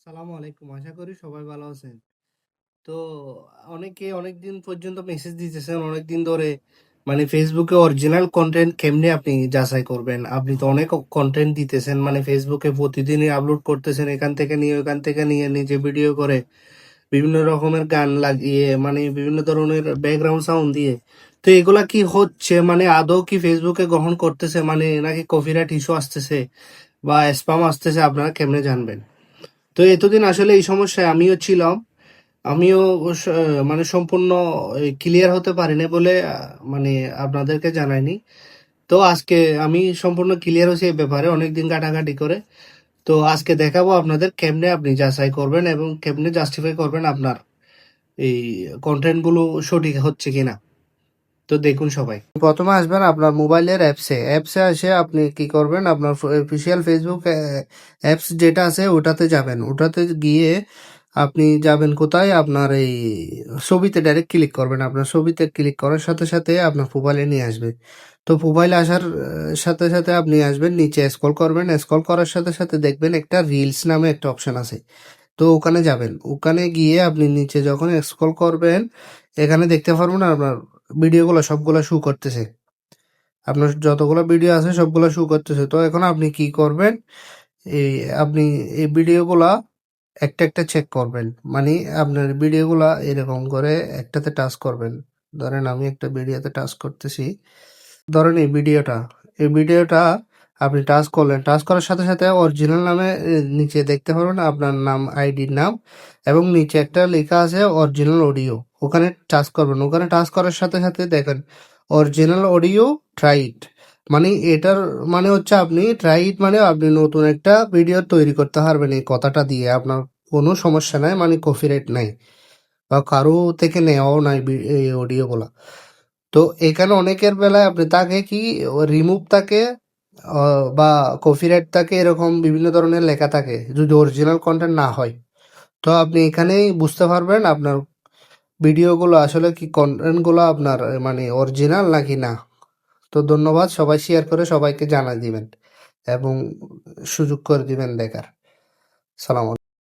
সালামু আলাইকুম। আশা করি সবাই ভালো আছেন। তো অনেকে অনেকদিন পর্যন্ত মেসেজ দিতেছেন অনেকদিন ধরে মানে ফেসবুকে অরিজিনাল কন্টেন্ট কেমনে আপনি যাচাই করবেন? আপনি তো অনেক কন্টেন্ট দিতেছেন মানে ফেসবুকে প্রতিদিনই আপলোড করতেছেন এখান থেকে নিয়ে ওখান থেকে নিয়ে নিজে ভিডিও করে বিভিন্ন রকমের গান লাগিয়ে মানে বিভিন্ন ধরনের ব্যাকগ্রাউন্ড সাউন্ড দিয়ে। তো এগুলা কি হচ্ছে মানে আদৌ কি ফেসবুকে গ্রহণ করতেছে মানে নাকি কপিরাইট ইস্যু আসতেছে বা স্প্যাম আসতেছে আপনারা কেমনে জানবেন? তো এতদিন আসলে এই সমস্যায় আমিও ছিলাম। আমিও মানে সম্পূর্ণ ক্লিয়ার হতে পারিনি বলে মানে আপনাদেরকে জানাইনি। তো আজকে আমি সম্পূর্ণ ক্লিয়ার হয়েছি এই ব্যাপারে অনেকদিন ঘাটাঘাটি করে। তো আজকে দেখাবো আপনাদের কেমনে আপনি যাচাই করবেন এবং কেমনে জাস্টিফাই করবেন আপনার এই কন্টেন্ট গুলো সঠিক হচ্ছে কিনা। তো দেখুন সবাই। প্রথমে আসবেন আপনার মোবাইলের অ্যাপসে এসে আপনি কি করবেন আপনার অফিসিয়াল ফেসবুক অ্যাপস যেটা আছে ওটাতে যাবেন। ওটাতে গিয়ে আপনি যাবেন কোথায় আপনার এই ছবিতে ডাইরেক্ট ক্লিক করবেন। আপনার ছবিতে ক্লিক করার সাথে সাথে আপনার প্রোফাইলে নিয়ে আসবে। তো প্রোফাইলে আসার সাথে সাথে আপনি আসবেন নিচে স্ক্রল করবেন। স্ক্রল করার সাথে সাথে দেখবেন একটা রিলস নামে একটা অপশন আছে। তো ওখানে যাবেন। ওখানে গিয়ে আপনি নিচে যখন স্ক্রল করবেন এখানে দেখতে পারবেন আপনার ভিডিওগুলো সবগুলা শো করতেছে। আপনার যতগুলো ভিডিও আছে সবগুলা শো করতেছে। তো এখন আপনি কি করবেন? এই আপনি এই ভিডিওগুলা একটা চেক করবেন। মানে আপনার ভিডিওগুলা এরকম করে একটাতে টাচ করবেন। ধরেন আমি একটা ভিডিওতে টাচ করতেছি। ধরেন এই ভিডিওটা আপনি টাচ করলেন। টাচ করার সাথে সাথে অরিজিনাল নামে নিচে দেখতে পারবেন আপনার নাম, আইডির নাম এবং নিচে একটা লেখা আছে অরিজিনাল অডিও। ওখানে টাচ করবেন। ওখানে টাচ করার সাথে সাথে দেখেন অরিজিনাল অডিও ট্রাই ইট। মানে এটার মানে হচ্ছে আপনি ট্রাই ইট মানে আপনি নতুন একটা ভিডিও তৈরি করতে পারবেন এই কথাটা দিয়ে। আপনার কোনো সমস্যা নাই মানে কপিরাইট নাই বা কারো থেকে নেওয়াও নাই এই অডিওগুলা। তো এখানে অনেকের বেলায় আপনি তাকে কি রিমুভ থাকে বা কপিরাইট থাকে এরকম বিভিন্ন ধরনের লেখা থাকে যদি অরিজিনাল কন্টেন্ট না হয়। তো আপনি এখানেই বুঝতে পারবেন আপনার ভিডিওগুলো আসলে কি কন্টেন্টগুলো আপনার মানে অরিজিনাল নাকি না। তো ধন্যবাদ, সবাই শেয়ার করে সবাইকে জানাই দিবেন এবং সুযোগ করে দিবেন দেখার। সালাম।